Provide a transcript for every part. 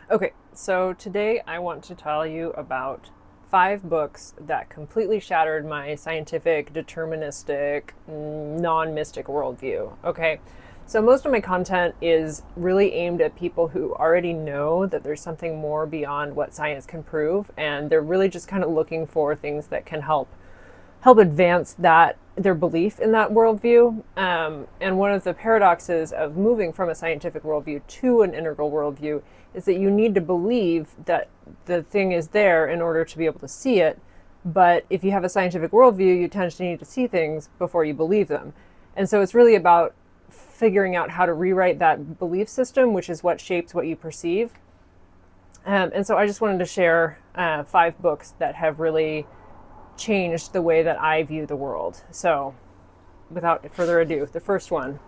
Okay, so today I want to tell you about 5 books that completely shattered my scientific, deterministic, non-mystic worldview. Okay, so most of my content is really aimed at people who already know that there's something more beyond what science can prove, and they're really just kind of looking for things that can help advance that their belief in that worldview. And one of the paradoxes of moving from a scientific worldview to an integral worldview is that you need to believe that the thing is there in order to be able to see it. But if you have a scientific worldview, you tend to need to see things before you believe them. And so it's really about figuring out how to rewrite that belief system, which is what shapes what you perceive. And so I just wanted to share 5 books that have really changed the way that I view the world. So, without further ado, the first one,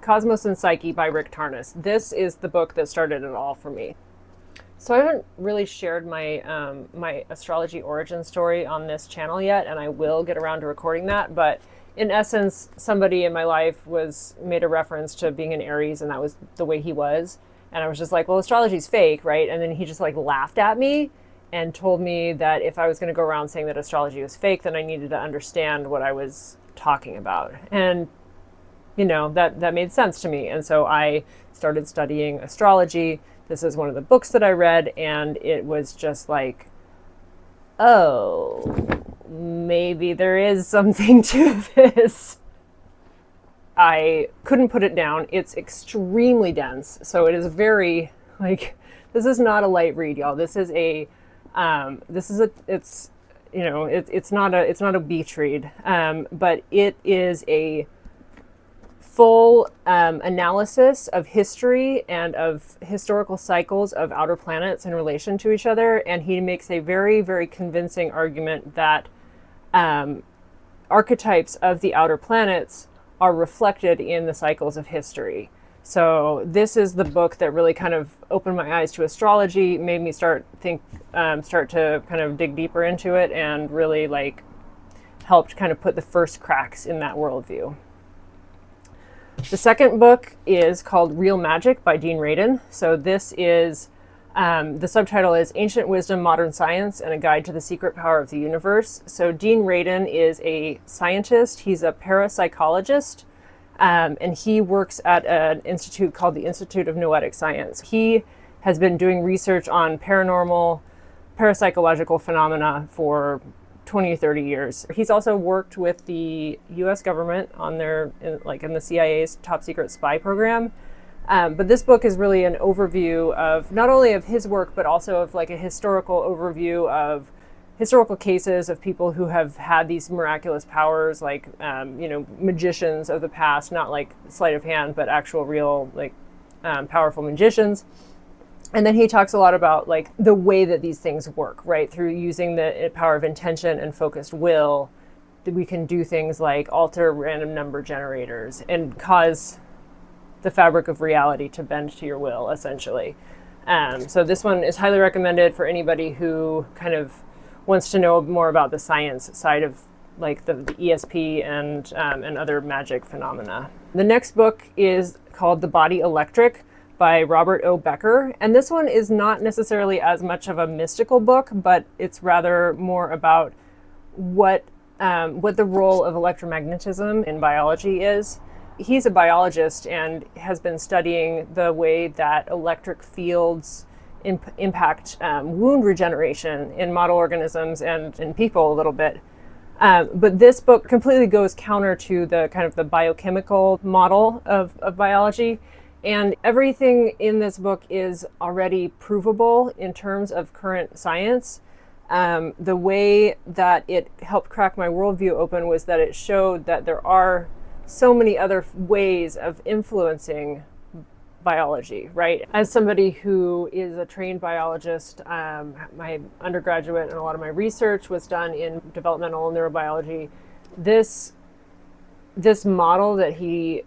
Cosmos and Psyche by Rick Tarnas. This is the book that started it all for me. So I haven't really shared my astrology origin story on this channel yet, and I will get around to recording that. But in essence, somebody in my life made a reference to being an Aries, and that was the way he was. And I was just like, well, astrology's fake, right? And then he just like laughed at me and told me that if I was going to go around saying that astrology was fake, then I needed to understand what I was talking about. And, that made sense to me. And so I started studying astrology. This is one of the books that I read, and it was just like, oh, maybe there is something to this. I couldn't put it down. It's extremely dense. So it is very, this is not a light read, y'all. It's not a beach read, but it is a full analysis of history and of historical cycles of outer planets in relation to each other. And he makes a very, very convincing argument that archetypes of the outer planets are reflected in the cycles of history. So this is the book that really kind of opened my eyes to astrology, made me start to kind of dig deeper into it, and really helped kind of put the first cracks in that worldview. The second book is called Real Magic by Dean Radin. So this is, the subtitle is Ancient Wisdom, Modern Science, and a Guide to the Secret Power of the Universe. So Dean Radin is a scientist. He's a parapsychologist. And he works at an institute called the Institute of Noetic Science. He has been doing research on paranormal, parapsychological phenomena for 20 or 30 years. He's also worked with the US government on in the CIA's top secret spy program. But this book is really an overview of not only of his work, but also of a historical overview of historical cases of people who have had these miraculous powers, magicians of the past, not like sleight of hand, but actual real powerful magicians. And then he talks a lot about the way that these things work, right? Through using the power of intention and focused will, that we can do things like alter random number generators and cause the fabric of reality to bend to your will, essentially. So this one is highly recommended for anybody who kind of wants to know more about the science side of the ESP and other magic phenomena. The next book is called The Body Electric by Robert O. Becker. And this one is not necessarily as much of a mystical book, but it's rather more about what the role of electromagnetism in biology is. He's a biologist and has been studying the way that electric fields impact wound regeneration in model organisms and in people a little bit. But this book completely goes counter to the kind of the biochemical model of biology. And everything in this book is already provable in terms of current science. The way that it helped crack my worldview open was that it showed that there are so many other ways of influencing biology, right? As somebody who is a trained biologist, my undergraduate and a lot of my research was done in developmental neurobiology. This model that he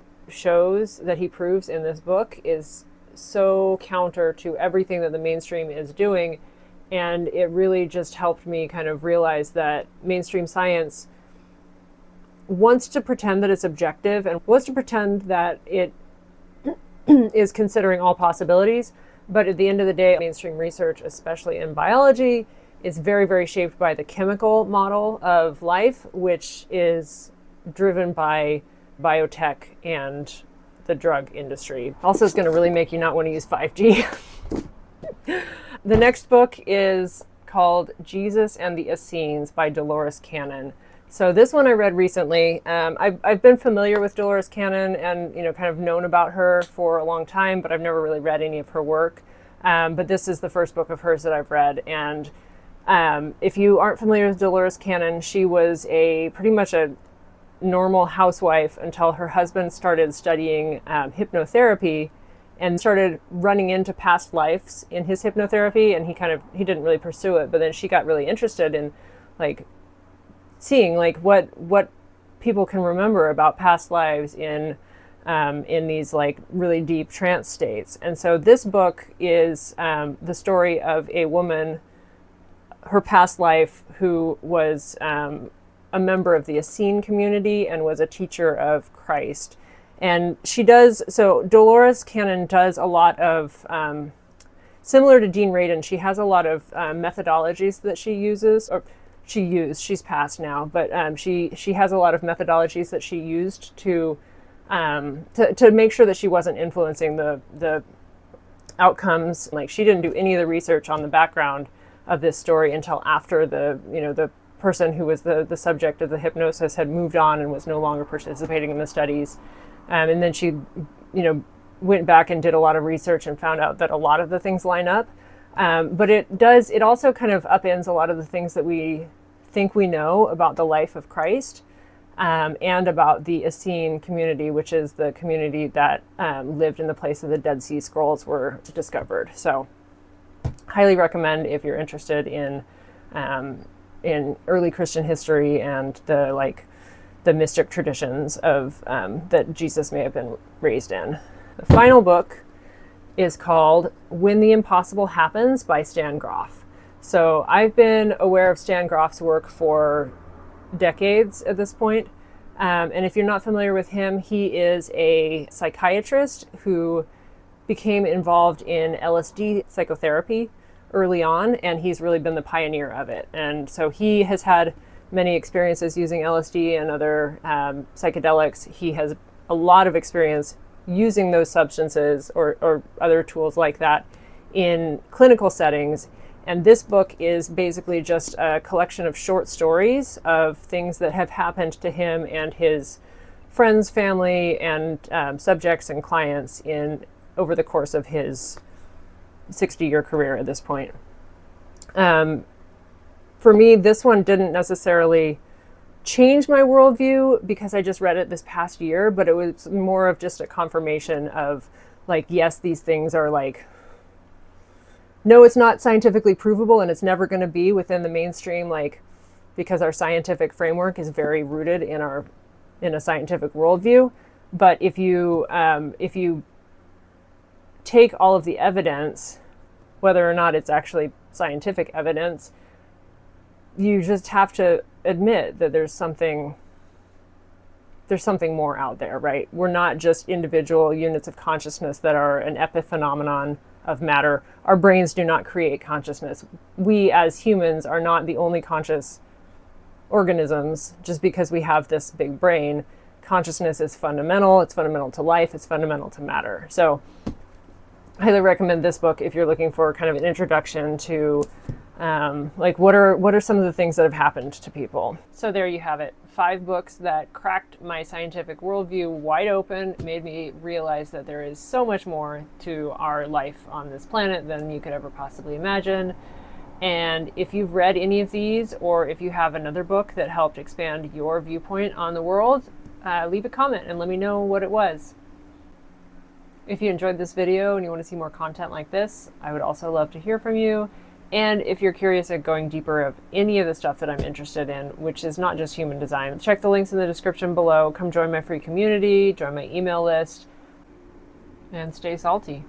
proves in this book is so counter to everything that the mainstream is doing. And it really just helped me kind of realize that mainstream science wants to pretend that it's objective and wants to pretend that it is considering all possibilities, But at the end of the day, mainstream research, especially in biology, is very, very shaped by the chemical model of life, which is driven by biotech and the drug industry. Also, it's going to really make you not want to use 5G. The next book is called Jesus and the Essenes by Dolores Cannon. So this one I read recently. I've been familiar with Dolores Cannon and kind of known about her for a long time, but I've never really read any of her work. But this is the first book of hers that I've read. And if you aren't familiar with Dolores Cannon, she was pretty much a normal housewife until her husband started studying hypnotherapy and started running into past lives in his hypnotherapy, and he didn't really pursue it, but then she got really interested in like seeing like what people can remember about past lives in these like really deep trance states. And so this book is the story of a woman, her past life, who was a member of the Essene community and was a teacher of Christ. And Dolores Cannon does a lot of, similar to Dean Radin, she has a lot of methodologies that she uses, she's passed now, but she has a lot of methodologies that she used to make sure that she wasn't influencing the outcomes. Like, she didn't do any of the research on the background of this story until after the person who was the subject of the hypnosis had moved on and was no longer participating in the studies. And then she, went back and did a lot of research and found out that a lot of the things line up. But it also kind of upends a lot of the things that we think we know about the life of Christ, and about the Essene community, which is the community that lived in the place of the Dead Sea Scrolls were discovered. So highly recommend if you're interested in early Christian history and the mystic traditions of that Jesus may have been raised in. The final book is called When the Impossible Happens by Stan Grof. So I've been aware of Stan Grof's work for decades at this point. And if you're not familiar with him, he is a psychiatrist who became involved in LSD psychotherapy early on, and he's really been the pioneer of it. And so he has had many experiences using LSD and other psychedelics. He has a lot of experience using those substances or other tools like that in clinical settings. And this book is basically just a collection of short stories of things that have happened to him and his friends, family, and subjects and clients over the course of his 60-year career at this point. For me, this one didn't necessarily change my worldview because I just read it this past year, but it was more of just a confirmation of like, yes, these things are like, no, it's not scientifically provable, and it's never going to be within the mainstream, like, because our scientific framework is very rooted in a scientific worldview. But if you take all of the evidence, whether or not it's actually scientific evidence, you just have to admit that there's something more out there, right? We're not just individual units of consciousness that are an epiphenomenon of matter. Our brains do not create consciousness. We as humans are not the only conscious organisms just because we have this big brain. Consciousness is fundamental. It's fundamental to life. It's fundamental to matter. So I highly recommend this book if you're looking for kind of an introduction to like what are some of the things that have happened to people. So there you have it. 5 books that cracked my scientific worldview wide open, made me realize that there is so much more to our life on this planet than you could ever possibly imagine. And if you've read any of these, or if you have another book that helped expand your viewpoint on the world, leave a comment and let me know what it was. If you enjoyed this video and you want to see more content like this, I would also love to hear from you. And if you're curious at going deeper of any of the stuff that I'm interested in, which is not just human design, check the links in the description below. Come join my free community, join my email list, and stay salty.